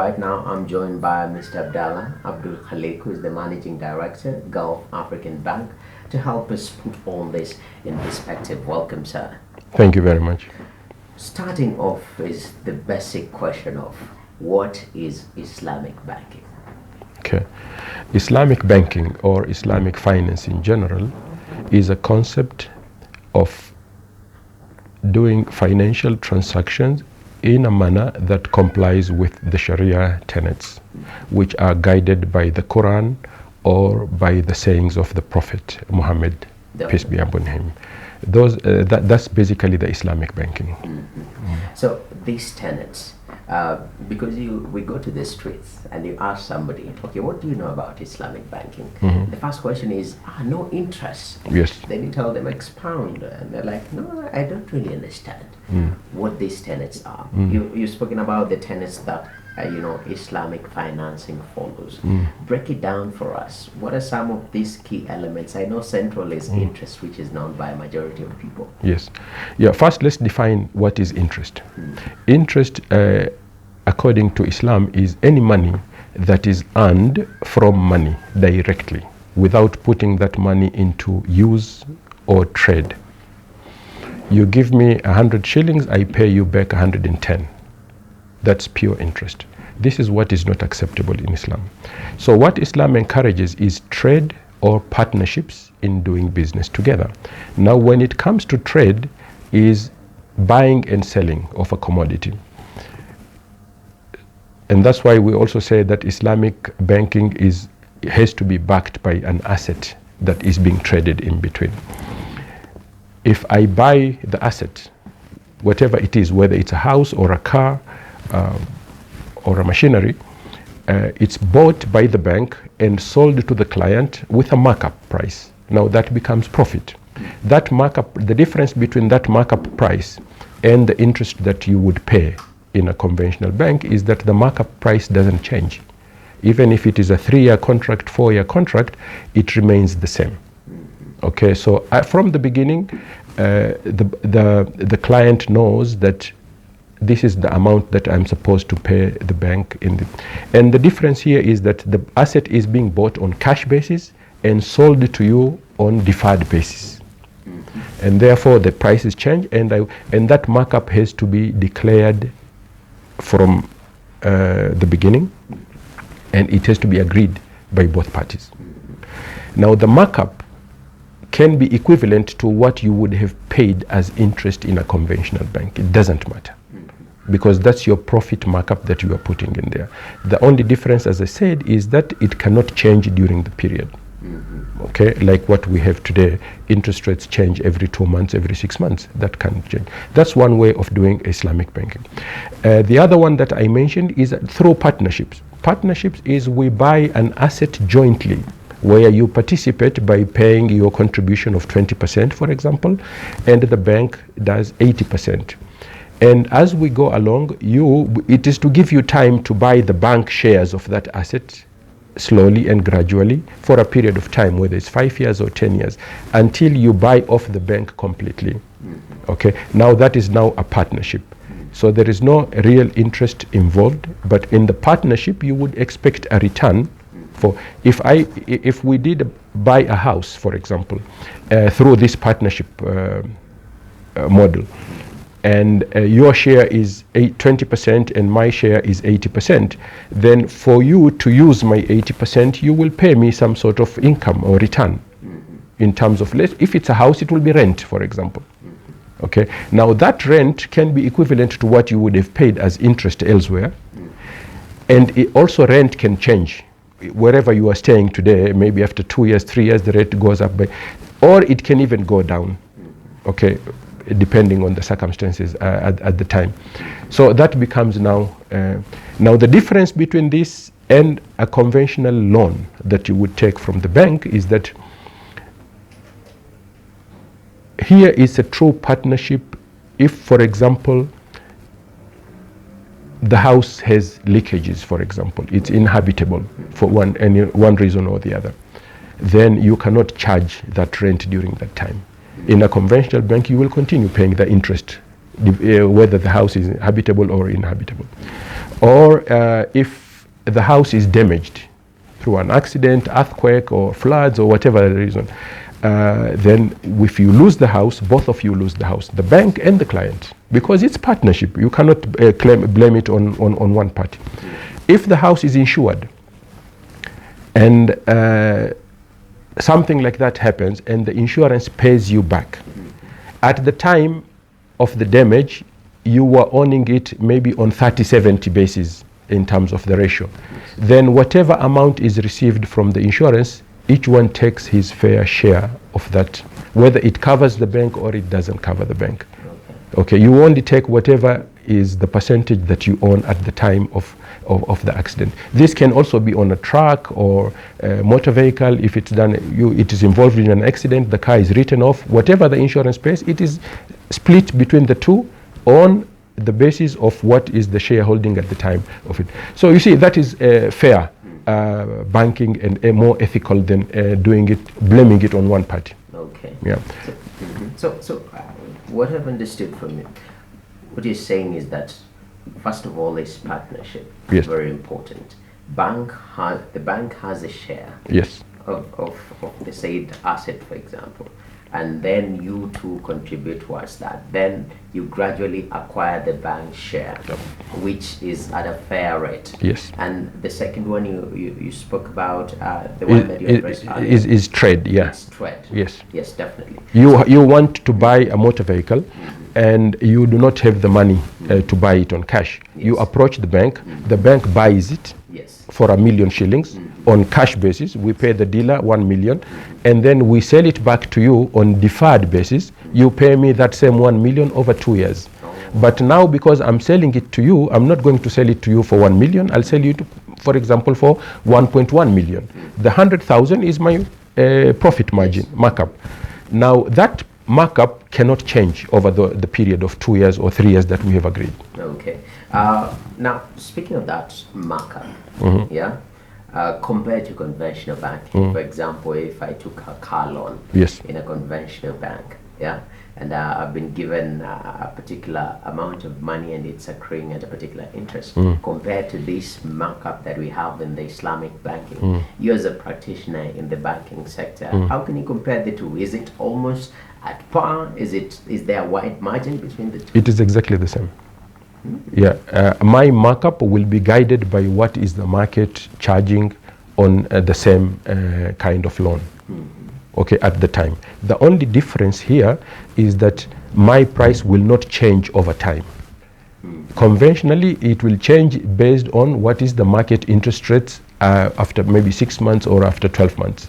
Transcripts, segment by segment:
right now I'm joined by Mr. Abdalla, Abdulkhalik, who is the Managing Director, Gulf African Bank, to help us put all this in perspective. Welcome, sir. Thank you very much. Starting off is the basic question of what is Islamic banking? Okay. Islamic banking or Islamic finance in general is a concept of doing financial transactions in a manner that complies with the Sharia tenets, which are guided by the Quran or by the sayings of the Prophet Muhammad, peace be upon him. That's basically the Islamic banking. So these tenets, because we go to the streets and you ask somebody, okay, what do you know about Islamic banking? The first question is, no interest. Yes. Then you tell them expound, and they're like, no, I don't really understand what these tenets are. You've spoken about the tenets that Islamic financing follows. Break it down for us. What are some of these key elements? I know central is interest, which is known by a majority of people. Yes. Yeah. First, let's define what is interest. Interest, according to Islam, is any money that is earned from money directly without putting that money into use or trade. You give me 100 shillings, I pay you back 110. That's pure interest. This is what is not acceptable in Islam. So what Islam encourages is trade or partnerships in doing business together. Now, when it comes to trade, is buying and selling of a commodity. And that's why we also say that Islamic banking has to be backed by an asset that is being traded in between. If I buy the asset, whatever it is, whether it's a house or a car, or a machinery, it's bought by the bank and sold to the client with a markup price. Now that becomes profit. That markup, the difference between that markup price and the interest that you would pay in a conventional bank is that the markup price doesn't change. Even if it is a 3-year contract, 4-year contract, it remains the same. Okay, so from the beginning, the client knows that this is the amount that I'm supposed to pay the bank and the difference here is that the asset is being bought on cash basis and sold to you on deferred basis. And therefore the prices change and that markup has to be declared from the beginning, and it has to be agreed by both parties. Now the markup can be equivalent to what you would have paid as interest in a conventional bank. It doesn't matter, because that's your profit markup that you are putting in there. The only difference, as I said, is that it cannot change during the period. Okay, like what we have today, interest rates change every 2 months, every 6 months. That can change. That's one way of doing Islamic banking. The other one that I mentioned is through partnerships. Partnerships is we buy an asset jointly, where you participate by paying your contribution of 20%, for example, and the bank does 80%. And as we go along, it is to give you time to buy the bank shares of that asset slowly and gradually for a period of time, whether it's 5 years or 10 years, until you buy off the bank completely. Okay, now that is now a partnership. So there is no real interest involved, but in the partnership you would expect a return. For if we did buy a house, for example, through this partnership model, and your share is 20% and my share is 80%, then for you to use my 80%, you will pay me some sort of income or return in terms of, if it's a house, it will be rent, for example. Okay, now that rent can be equivalent to what you would have paid as interest elsewhere, and also rent can change. Wherever you are staying today, maybe after 2 years, 3 years, the rate goes up or it can even go down. Okay, depending on the circumstances at the time. So that becomes now the difference between this and a conventional loan that you would take from the bank is that here is a true partnership if, for example, the house has leakages, for example, it's inhabitable for one reason or the other, then you cannot charge that rent during that time. In a conventional bank, you will continue paying the interest, whether the house is habitable or inhabitable. Or if the house is damaged through an accident, earthquake, or floods, or whatever the reason, then if you lose the house, both of you lose the house, the bank and the client, because it's partnership. You cannot blame it on one party. If the house is insured and something like that happens and the insurance pays you back, at the time of the damage, you were owning it maybe on 30-70 basis in terms of the ratio. Then whatever amount is received from the insurance, each one takes his fair share of that, whether it covers the bank or it doesn't cover the bank. Okay, you only take whatever is the percentage that you own at the time of the accident. This can also be on a truck or a motor vehicle. If it's done, it is involved in an accident, the car is written off, whatever the insurance pays, it is split between the two on the basis of what is the shareholding at the time of it. So you see, that is fair banking and more ethical than blaming it on one party. Okay. Yeah. So what I've understood from you, what you're saying is that first of all, is partnership. Yes. Very important. The bank has a share. Yes. Of the said asset, for example, and then you two contribute towards that. Then you gradually acquire the bank share, which is at a fair rate. Yes. And the second one you spoke about, the one that you addressed earlier, is trade. Yeah. It's trade. Yes. Yes, definitely. You want to buy a motor vehicle, and you do not have the money to buy it on cash. Yes. You approach the bank. The bank buys it. Yes. For $1 million on cash basis. We pay the dealer 1 million, and then we sell it back to you on deferred basis. You pay me that same 1 million over 2 years. But now, because I'm selling it to you, I'm not going to sell it to you for 1 million. I'll sell you, for example, for 1.1 million. The 100,000 is my profit margin markup. Now that markup cannot change over the period of 2 years or 3 years that we have agreed. Okay. Now, speaking of that markup, yeah, compared to conventional banking, for example, if I took a car loan in a conventional bank, yeah, and I've been given a particular amount of money and it's accruing at a particular interest, compared to this markup that we have in the Islamic banking, you as a practitioner in the banking sector, how can you compare the two? Is it almost at par? Is there a wide margin between the two? It is exactly the same. Yeah, my markup will be guided by what is the market charging on the same kind of loan. Okay, at the time. The only difference here is that my price will not change over time. Conventionally, it will change based on what is the market interest rates after maybe 6 months or after 12 months.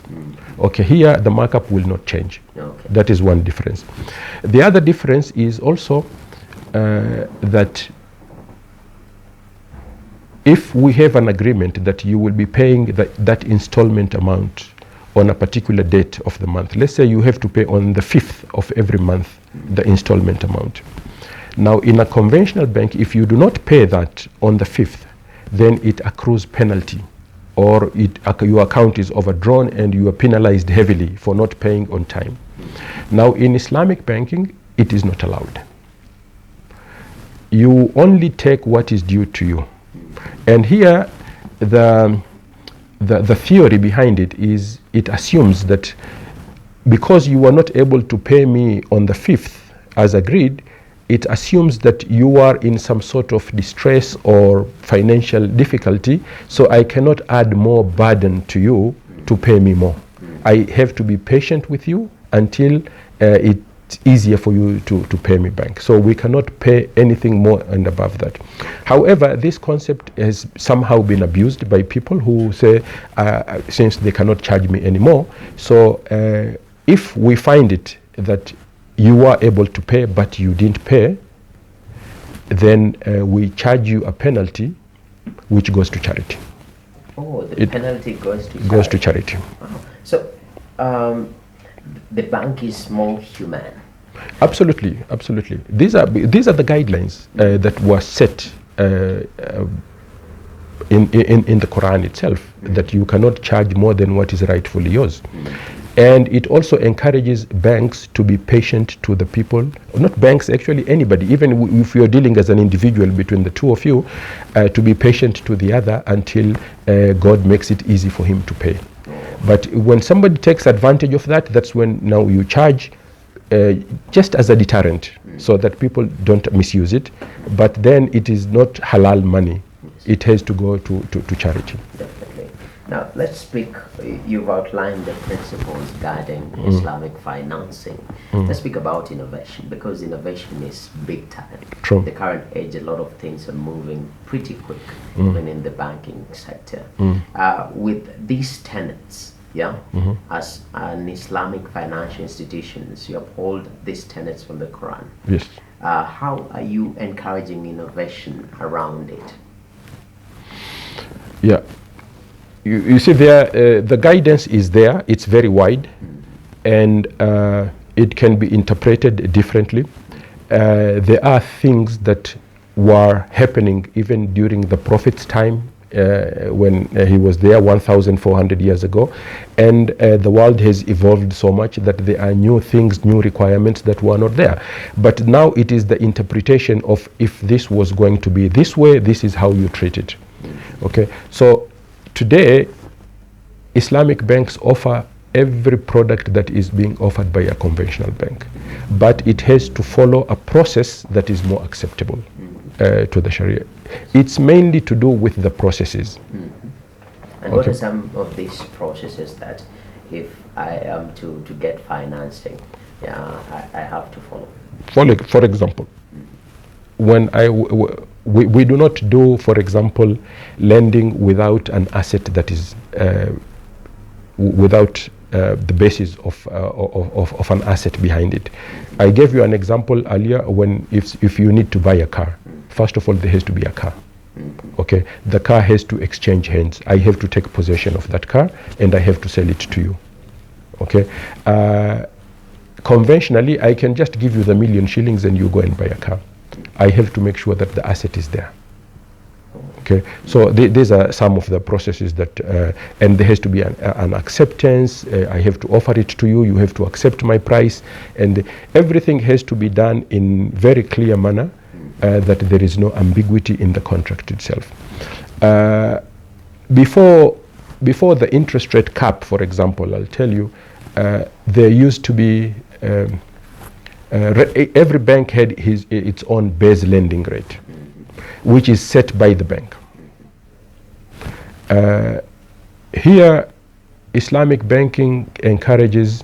Okay, here the markup will not change. Okay. That is one difference. The other difference is also that if we have an agreement that you will be paying that installment amount on a particular date of the month, let's say you have to pay on the 5th of every month the installment amount. Now, in a conventional bank, if you do not pay that on the 5th, then it accrues penalty, or your account is overdrawn and you are penalized heavily for not paying on time. Now, in Islamic banking, it is not allowed. You only take what is due to you. And here, the theory behind it is, it assumes that because you were not able to pay me on the 5th as agreed, it assumes that you are in some sort of distress or financial difficulty, so I cannot add more burden to you to pay me more. I have to be patient with you until it's easier for you to pay me back. So we cannot pay anything more and above that. However, this concept has somehow been abused by people who say, since they cannot charge me anymore, so if we find it that you were able to pay but you didn't pay, then we charge you a penalty which goes to charity. Oh, the penalty goes to charity. Goes to charity. Wow. So the bank is more humane. Absolutely, absolutely. These are the guidelines that were set in the Quran itself, that you cannot charge more than what is rightfully yours. And it also encourages banks to be patient to the people, not banks, actually anybody, even if you're dealing as an individual between the two of you, to be patient to the other until God makes it easy for him to pay. But when somebody takes advantage of that, that's when now you charge just as a deterrent, so that people don't misuse it. But then it is not halal money. It has to go to charity. Definitely. Now let's speak, you've outlined the principles guiding Islamic financing. Let's speak about innovation, because innovation is big time. True. In the current age, a lot of things are moving pretty quick, even in the banking sector. With these tenets, as an Islamic financial institutions, you uphold these tenets from the Quran. Yes. How are you encouraging innovation around it? Yeah. You see there, the guidance is there. It's very wide, and it can be interpreted differently. There are things that were happening even during the Prophet's time, when he was there 1,400 years ago, and the world has evolved so much that there are new things, new requirements that were not there. But now it is the interpretation of, if this was going to be this way, this is how you treat it. Okay, so today Islamic banks offer every product that is being offered by a conventional bank, but it has to follow a process that is more acceptable to the Sharia. It's mainly to do with the processes. And what are some of these processes that, if I am to get financing, I have to follow? For example, when we do not do, for example, lending without an asset that is without the basis of an asset behind it. I gave you an example earlier, when if you need to buy a car, first of all there has to be a car. Okay, the car has to exchange hands. I have to take possession of that car and I have to sell it to you. Okay, conventionally I can just give you the million shillings and you go and buy a car. I have to make sure that the asset is there. Okay, so these are some of the processes that, and there has to be an acceptance. I have to offer it to you, you have to accept my price, and everything has to be done in very clear manner, that there is no ambiguity in the contract itself. Before the interest rate cap, for example, I'll tell you, there used to be, every bank had its own base lending rate, which is set by the bank. Here, Islamic banking encourages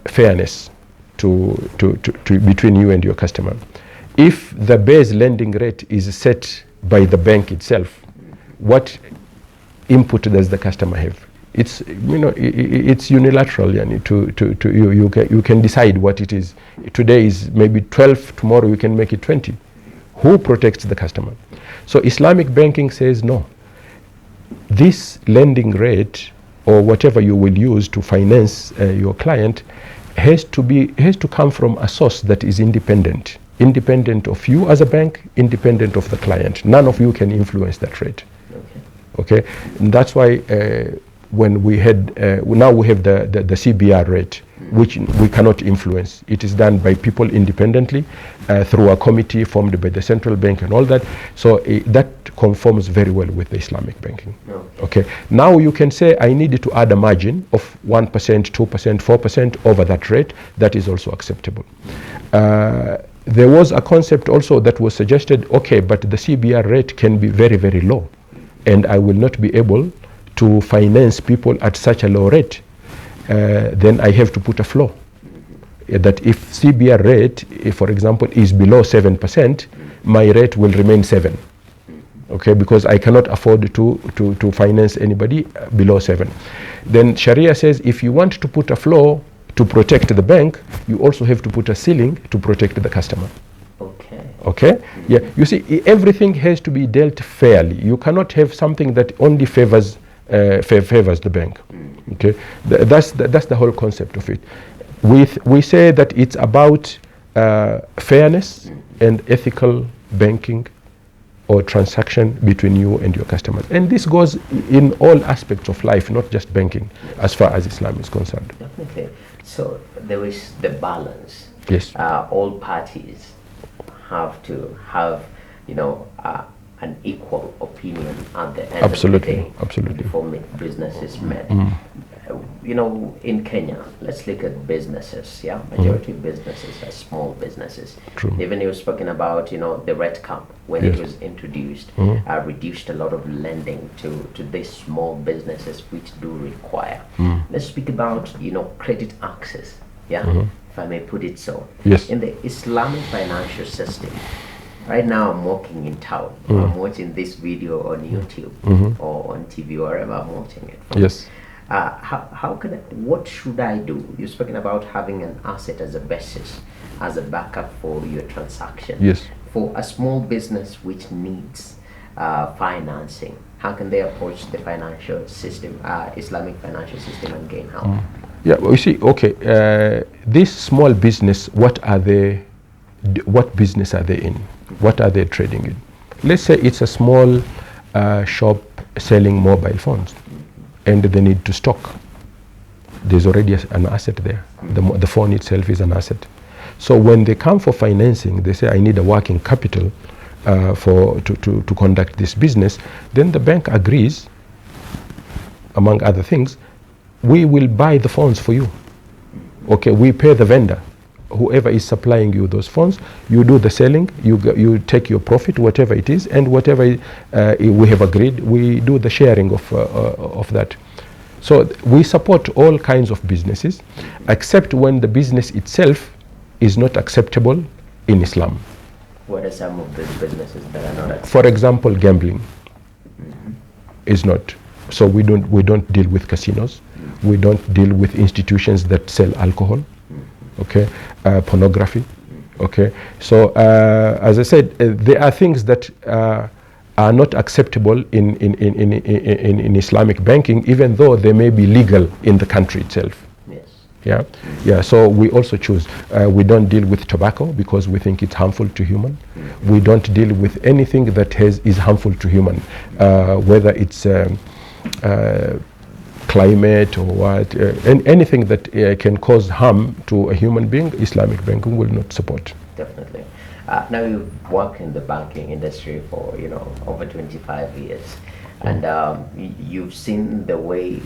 fairness between you and your customer. If the base lending rate is set by the bank itself, what input does the customer have? It's, it's unilateral. You can decide what it is. Today is maybe 12, tomorrow you can make it 20. Who protects the customer? So Islamic banking says no. This lending rate, or whatever you will use to finance your client, has to come from a source that is independent of you as a bank, independent of the client. None of you can influence that rate. Okay, and that's why when we had now we have the CBR rate, which we cannot influence. It is done by people independently through a committee formed by the central bank and all that. So that conforms very well with the Islamic banking. Okay. Now you can say I needed to add a margin of 1%, 2%, 4% over that rate. That is also acceptable. There was a concept also that was suggested, okay, but the CBR rate can be very, very low, and I will not be able to finance people at such a low rate. Then I have to put a floor. That if CBR rate, for example, is below 7%, my rate will remain 7. Okay, because I cannot afford to finance anybody below 7. Then Sharia says if you want to put a floor to protect the bank, you also have to put a ceiling to protect the customer. Okay? Yeah, you see, everything has to be dealt fairly. You cannot have something that only favors the bank. Okay, that's the whole concept of it. We say that it's about fairness and ethical banking, or transaction between you and your customers. And this goes in all aspects of life, not just banking, as far as Islam is concerned. Definitely. So there is the balance. Yes. All parties have to have, an equal opinion at the end Absolutely. of the day. Absolutely. Before business is made. In Kenya, let's look at businesses. Yeah, majority of businesses are small businesses. True. Even you were speaking about, the red cap when Yes. it was introduced, reduced a lot of lending to these small businesses which do require. Let's speak about, credit access. Yeah, if I may put it so. Yes. In the Islamic financial system, right now I'm walking in town. I'm watching this video on YouTube or on TV, wherever I'm watching it from. Yes. What should I do? You're speaking about having an asset as a basis, as a backup for your transaction. Yes. For a small business which needs financing, how can they approach the financial system, Islamic financial system, and gain help? Yeah, well, you see, okay, this small business, what business are they in? What are they trading in? Let's say it's a small shop selling mobile phones, and they need to stock. There's already an asset there. The phone itself is an asset. So when they come for financing, they say, I need a working capital to conduct this business. Then the bank agrees, among other things, we will buy the phones for you. Okay, we pay the vendor, whoever is supplying you those phones. You do the selling, you take your profit, whatever it is, and whatever we have agreed, we do the sharing of that. So we support all kinds of businesses, except when the business itself is not acceptable in Islam. What are some of these businesses that are not acceptable? For example, gambling is not. So we don't deal with casinos. We don't deal with institutions that sell alcohol. Okay, pornography. Okay, so as I said, there are things that are not acceptable in Islamic banking, even though they may be legal in the country itself. Yes. Yeah. So we also choose. We don't deal with tobacco because we think it's harmful to human. We don't deal with anything that is harmful to human, whether it's climate or what, and anything that can cause harm to a human being. Islamic banking will not support. Definitely. Now you've worked in the banking industry for over 25 years, and you've seen the way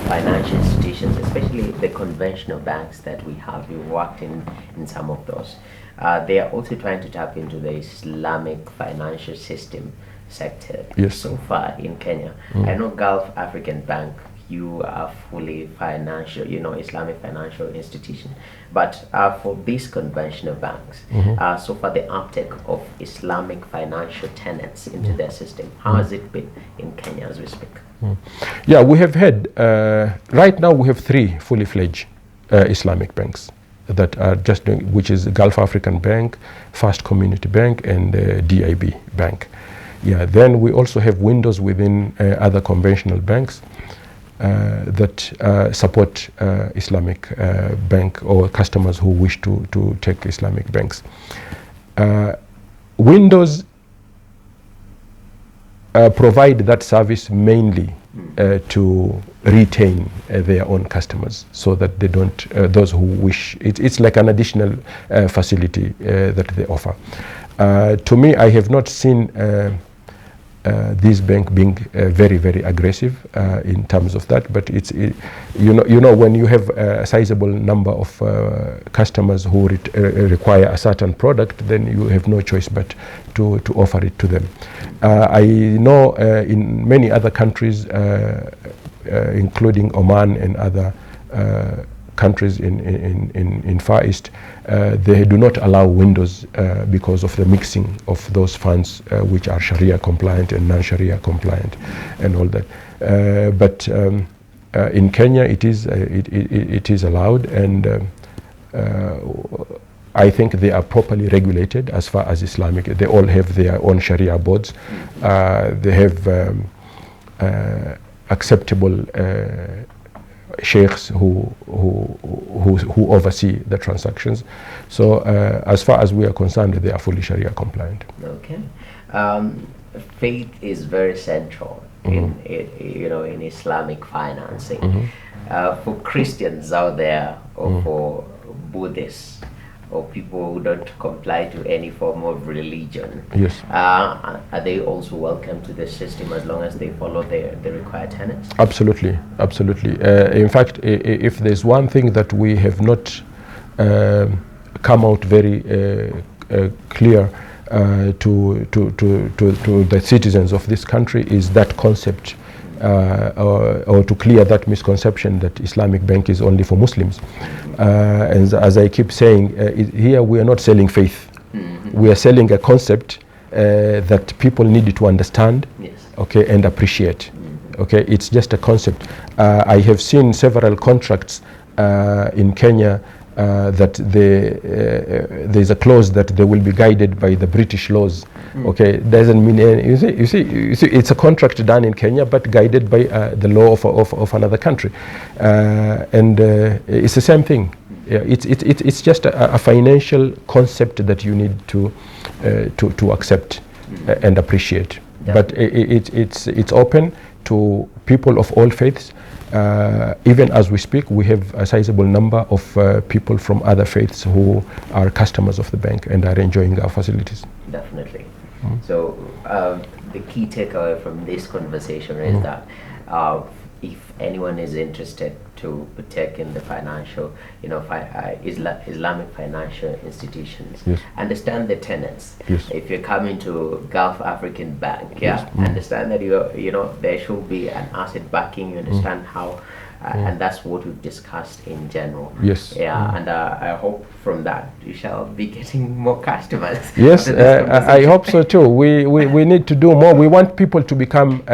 financial institutions, especially the conventional banks that we have. You worked in some of those. They are also trying to tap into the Islamic financial system sector. Yes. So far in Kenya, I know Gulf African Bank, you are fully financial, Islamic financial institution. But for these conventional banks, so far the uptake of Islamic financial tenants into their system, how has it been in Kenya as we speak? Yeah, we have had, right now we have 3 fully fledged Islamic banks that are just doing, which is Gulf African Bank, First Community Bank, and DIB Bank. Yeah, then we also have windows within other conventional banks that support Islamic bank or customers who wish to take Islamic banks. Windows provide that service mainly to retain their own customers, so that they don't, those who wish, it's like an additional facility that they offer. To me, I have not seen this bank being very, very aggressive in terms of that, but it's when you have a sizable number of customers who require a certain product, then you have no choice but to offer it to them. I know in many other countries, including Oman and other countries in Far East, they do not allow windows because of the mixing of those funds which are Sharia compliant and non-Sharia compliant and all that. But in Kenya it is allowed, and I think they are properly regulated as far as Islamic. They all have their own Sharia boards. They have acceptable sheikhs who oversee the transactions. So as far as we are concerned, they are fully Sharia compliant. Okay. Faith is very central in Islamic financing. For Christians out there, or for Buddhists, or people who don't comply to any form of religion, Yes. Are they also welcome to the system as long as they follow the required tenets? Absolutely, absolutely. In fact, if there's one thing that we have not come out very clear to the citizens of this country, is that concept, or to clear that misconception that Islamic Bank is only for Muslims. And as I keep saying, here we are not selling faith. We are selling a concept that people need to understand, okay, and appreciate. Okay, it's just a concept. I have seen several contracts in Kenya that there's a clause that they will be guided by the British laws. Okay, doesn't mean any, you see, it's a contract done in Kenya, but guided by the law of another country, and it's the same thing. It's just a financial concept that you need to accept and appreciate. But it's open to people of all faiths. Even as we speak, we have a sizable number of people from other faiths who are customers of the bank and are enjoying our facilities. Definitely. So the key takeaway from this conversation is that if anyone is interested to partake in the financial, Islamic financial institutions, understand the tenets. If you're coming to Gulf African Bank, understand that there should be an asset backing. You understand how, and that's what we've discussed in general. And I hope from that you shall be getting more customers. I hope so too. We need to do more. We want people to become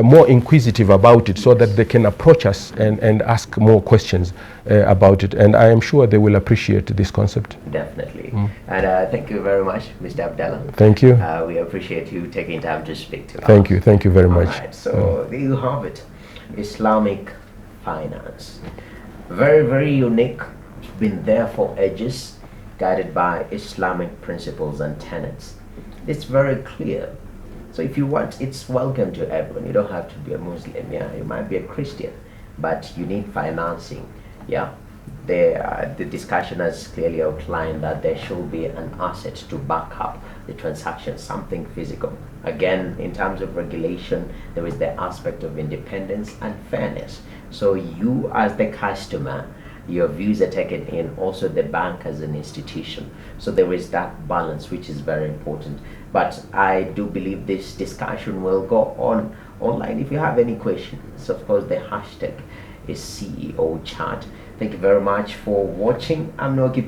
more inquisitive about it, so that they can approach us and ask more questions about it, and I am sure they will appreciate this concept. Definitely. And thank you very much, Mr. Abdalla. Thank you. We appreciate you taking time to speak to us. Thank you very much. Right, so there you have it, Islamic finance. Very, very unique. Been there for ages, guided by Islamic principles and tenets. It's very clear. So if you want, it's welcome to everyone. You don't have to be a Muslim. You might be a Christian, but you need financing. The discussion has clearly outlined that there should be an asset to back up the transaction, something physical. Again, in terms of regulation, there is the aspect of independence and fairness. So you as the customer, your views are taken in, also the bank as an institution. So there is that balance, which is very important. But I do believe this discussion will go on online. If you have any questions, of course, the hashtag is CEO Chat. Thank you very much for watching. I'm Noki.